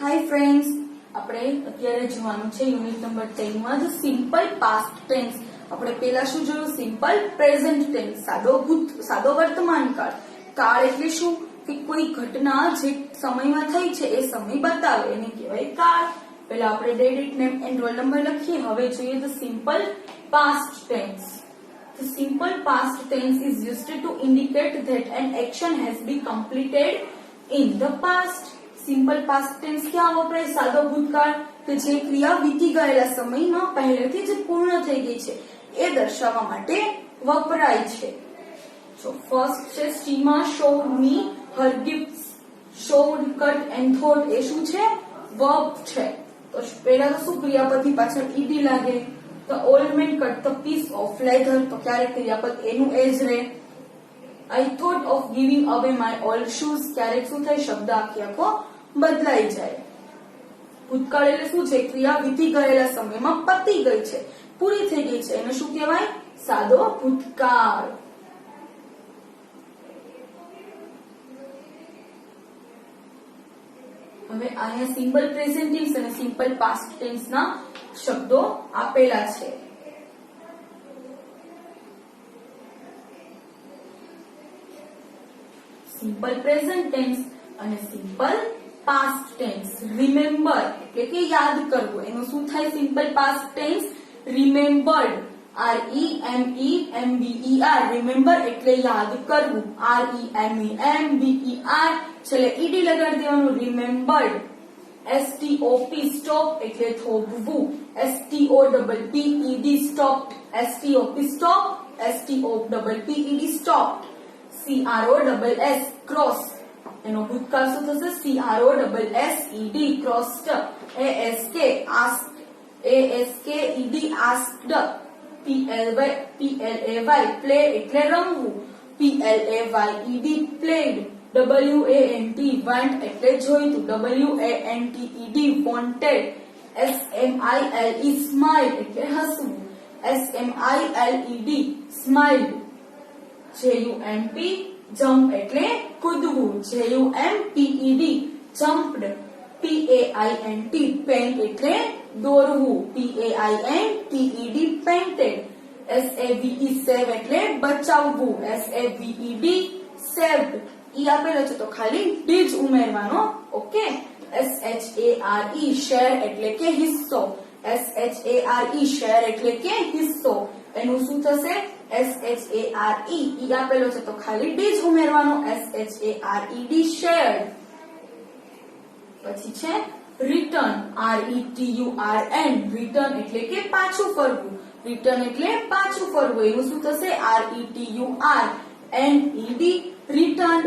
Hi friends, આપણે અત્યારે જોવાનું છે યુનિટ નંબર 10 માં જ સિમ્પલ પાસ્ટ ટેન્સ. આપણે પહેલા શું જોયું? સિમ્પલ પ્રેઝન્ટ ટેન્સ, સાદો વર્તમાન કાળ. કાળ એટલે શું? કે કોઈ ઘટના જે સમયમાં થઈ છે એ સમય બતાવે એને કહેવાય કાળ. પહેલા આપણે date, name and roll number લખીએ. હવે જોઈએ the simple past tense. The simple past tense is used to indicate that an action has been completed in the past. Simple past tense ક્યાં વપરાય? સાદો ભૂતકાળ કે જે ક્રિયા વીતી ગયેલા સમયમાં પહેલેથી જ પૂર્ણ થઈ ગઈ છે એ દર્શાવવા માટે વપરાય છે. So first છે Seema showed me her gifts. Showed, cut and thought એ શું છે? verb છે. તો પહેલા તો શું ક્રિયાપદની પાછળ ed લાગે? The old man cut the piece of leather. તો ક્યારે ક્રિયાપદ એનું એ જ રહે. I thought of giving away my old shoes. ક્યારેક શું થાય? શબ્દ આખો બદલાઈ જાય. ભૂતકાળ એટલે શું છે? ક્રિયા વીતી ગયેલા સમયમાં પતી ગઈ છે, પૂરી થઈ ગઈ છે, એને શું કહેવાય? સાદો ભૂતકાળ. હવે અહીંયા સિમ્પલ પ્રેઝન્ટ ટેન્સ અને સિમ્પલ પાસ્ટ ટેન્સ ના શબ્દો આપેલા છે. સિમ્પલ પ્રેઝન્ટ ટેન્સ અને સિમ્પલ પાસ્ટ ટેન્સ. રિમેમ્બર એટલે કે યાદ કરવું, એનું શું થાય? Simple past tense remembered. REMEMBER remember એટલે યાદ કરવું. REMEMBER છેલ્લે ed લગાડી દેવાનું. રિમેમ્બર્ડ. STOP સ્ટોપ એટલે થોભવું. STOPPED stopped. STOP stop. STOPPED stopped. CROSS cross. એનો ભૂતકાળ શું થશે? CROSSED crossed. ASK asked. ASKED asked. PLAY play એટલે રમવું. PLAYED played. WANT want એટલે જોઈતું. WANTED wanted. SMILE smile એટલે હસવું. SMILED smiled. JUMP jump એટલે કૂદવું. JUMPED jumped. PAINT paint એટલે દોરવું. PAINTED painted. SAVE save એટલે બચાવવું. SAVED saved. ઈ આપેલો છે તો ખાલી ડી જ ઉમેરવાનો. ઓકે. SHARE share એટલે કે હિસ્સો. SHARE share એટલે કે હિસ્સો. એનું શું થશે? SHARE. ઈ આપેલો છે તો ખાલી ડી જ ઉમેરવાનો. SHARED shared. પછી છે રિટર્ન. RETURN રિટર્ન એટલે કે પાછું ફરવું. રિટર્ન એટલે પાછું ફરવું. એનું શું થશે? RETURNED return.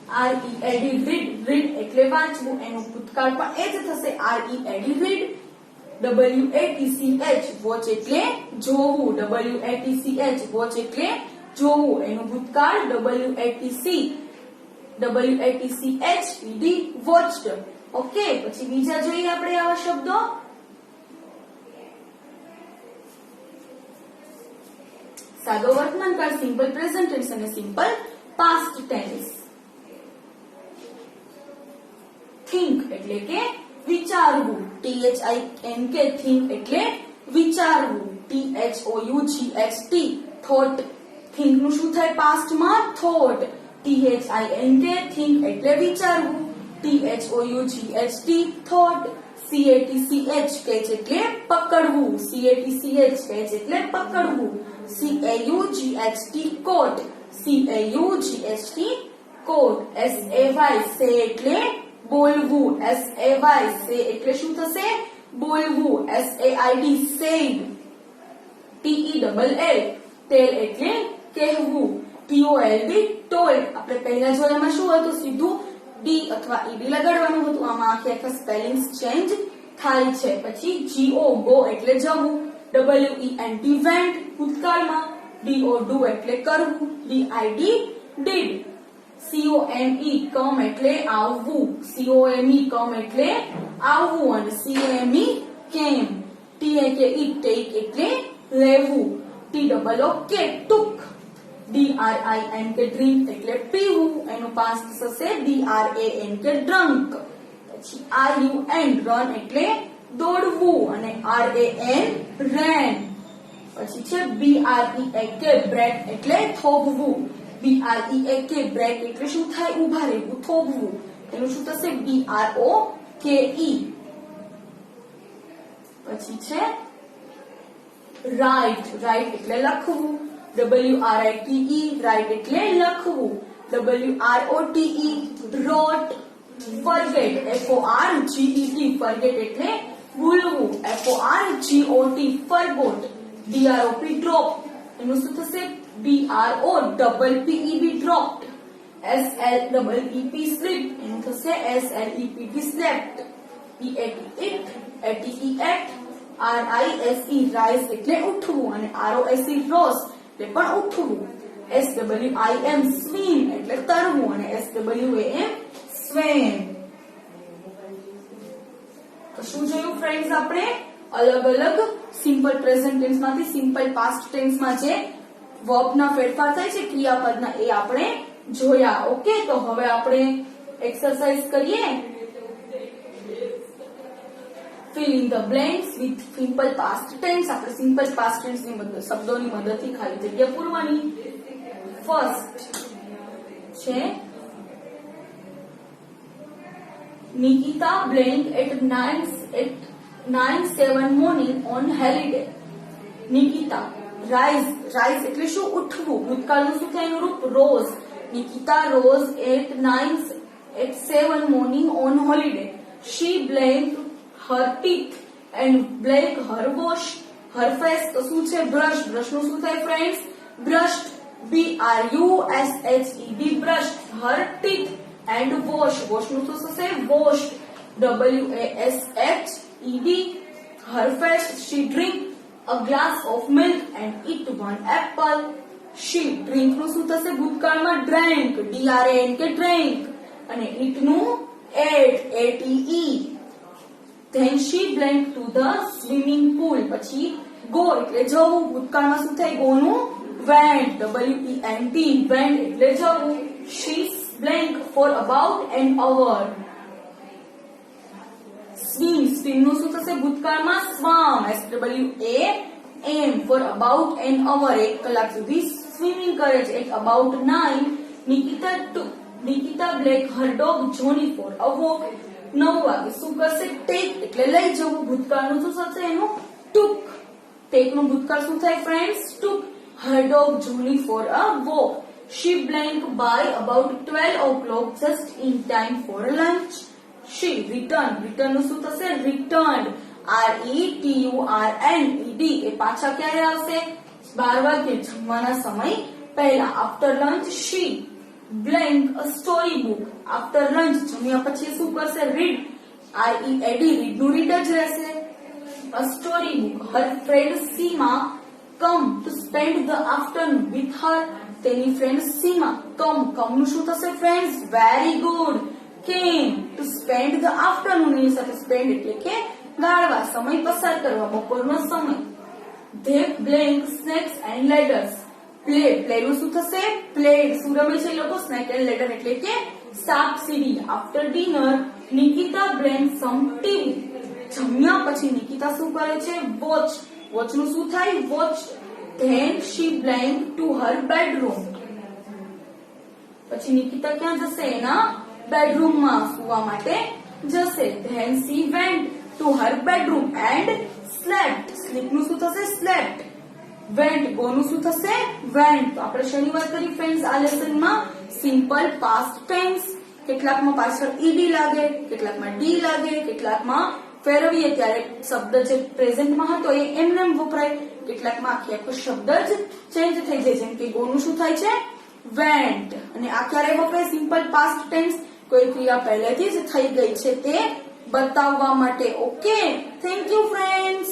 READ રીડ એટલે વાંચવું. એનું ભૂતકાળ પણ એ જ થશે. READ read. WATCH વોચ એટલે જોવું. WATCH વોચ એટલે જોવું. એનું ભૂતકાળ WATCHED watched. ઓકે. પછી બીજા જોઈએ આપણે આવા શબ્દો. સાદો વર્તમાન કાળ, સિમ્પલ પ્રેઝન્ટ ટેન્સ અને સિમ્પલ પાસ્ટ ટેન્સ. થિંક એટલે કે વિચારવું. THINK થિંક એટલે વિચારવું. THOUGHT thought. થિંક નું શું થાય પાસ્ટમાં? થોટ. THINK થિંક એટલે વિચારવું. THOUGHT thought. CATCH કેચ એટલે પકડવું. CATCH કેચ એટલે પકડવું. CAUGHT કોટ. CAUGHT કોટ. SAY સે એટલે બોલવું. SAY સે એટલે શું થશે? બોલવું. SAID said. TELL ટેલ એટલે કહેવું. TOLD told. આપણે પહેલા જોયામાં શું હતું? સીધું ડી અથવા ઈડી લગાડવાનું હતું. આમાં આખા સ્પેલિંગ્સ ચેન્જ થાય છે. પછી GO ગો એટલે જવું. WENT went ભૂતકાળમાં. DO do એટલે કરવું. DID did. COME come એટલે આવવું. COME come એટલે આવવું. અને CAME came. TAKE take એટલે લેવું. TOOK took. DRINK drink એટલે પીવું. એનું પાસ્ટ થશે DRANK drunk. પછી RUN રન એટલે દોડવું અને RAN ran. પછી છે BREAK બ્રેક એટલે થોભવું. BREAK બ્રેક એટલે શું થાય? ઊભા રહેવું, થોભવું. એનું શું થશે? BROKE. પછી છે રાઇટ. રાઇટ એટલે લખવું. WRITE રાઇટ એટલે લખવું. WROTE રોટ. ફોરગેટ FORGET ફોરગેટ એટલે ભૂલવું. FORGOT forgot. DROP ડ્રોપ એનું શું થશે? BROPPEB dropped. SLEEP સ્લીપ એનું થશે SLEPT slept. EAT eat. ATE ate. RISE rise એટલે ઉઠવું અને ROSE રોસ એટલે પણ ઉઠવું. SWIM સ્વિમ એટલે તરવું અને SWAM સ્વેમ. તો શું જોયું ફ્રેન્ડ્સ આપણે? અલગ અલગ સિમ્પલ પ્રેઝન્ટ ટેન્સ માંથી સિમ્પલ પાસ્ટ ટેન્સ માં જે વર્બ ના ફેરફાર થાય છે ક્રિયાપદના એ આપણે જોયા. ઓકે, તો હવે આપણે એક્સરસાઇઝ કરીએ. fill in the blanks with simple past tense. આપણે સિમ્પલ પાસ્ટ ટેન્સ ની શબ્દોની મદદથી ખાલી જગ્યા પૂરવાની. ફર્સ્ટ છે Nikita blank at 9:07 morning on holiday. Nikita rise. rise એટલે શું? ઉઠવું. ભૂતકાળનું શું થાય એનું રૂપ? rose. Nikita rose at 7 morning on holiday. She blanked her teeth and blanked her wash. Her face તો શું છે? brush. brush નું શું થાય friends? brushed. BRUSHED brushed. her teeth and wash. wash નું શું થશે? washed. WASHED. her face. she drink a glass of milk and eat one apple. she drink નું શું થશે? ભૂતકાળમાં drank. DRANK drank અને eat નું ate. ATE. then she went to the swimming pool. પછી go એટલે જવું. ભૂતકાળમાં શું થાય? go નું went. WENT went એટલે જવું. she blank for about an hour. swim. swim નું શું થશે? ભૂતકાળમાં swam. SWAM for about an hour. 1 કલાક સુધી સ્વિમિંગ કરે છે. at about 9 Nikita black her dog Johnny for a walk. 9 વાગે શું કરશે? take એટલે લઈ જવું. ભૂતકાળનું શું થશે એનું? took. take નું ભૂતકાળ શું થાય friends? took her dog Johnny for a walk. she blank by about 12 o'clock just in time for lunch. she returned. return નું શું થશે? returned. RETURNED એ પાછા ક્યારે આવશે? 12 વાગે જમવાના સમય પહેલા. after lunch she blank a story book. after lunch જમ્યા પછી શું કરશે? read. READ read નું read જ રહેશે. a story book. her friend Seema come to spend the afternoon with her. તેની ફ્રેન્ડ સીમા. come નું શું થશે friends? very good. came to spend the afternoon. એની સાથે spend એટલે કે ગાળવા, સમય પસાર કરવા, બપોરનો સમય. they blank snakes and ladders. play. play નું શું થશે? played. શું રમે છે એ લોકો? snake and ladder એટલે કે સાપ સીડી. after dinner Nikita blank some TV. જમ્યા પછી નિકિતા શું કરે છે? watch. watch નું શું થાય? watch. then she blank to her bedroom. પછી નિકિતા ક્યાં જશે? એના બેડરૂમમાં સુવા માટે જશે. then she went to her bedroom and slept. sleep નું શું થશે? slept. went. go નું શું થશે? went. તો આપણે શેની વાત કરી ફ્રેન્ડ્સ આ લેસનમાં? Simple past tense. કેટલાકમાં પાછળ ed લાગે, કેટલાકમાં d લાગે, કેટલાકમાં ફેરવીએ ત્યારે શબ્દ જે પ્રેઝન્ટમાં હતો એ એમને વપરાય, કેટલાકમાં આખો શબ્દ જ ચેન્જ થઈ જાય. જેમ કે ગો નું શું થાય છે? went. અને આ ક્યારે વપરાય? Simple past tense. કોઈ ક્રિયા પહેલેથી જ થઈ ગઈ છે તે બતાવવા માટે. Okay, thank you friends.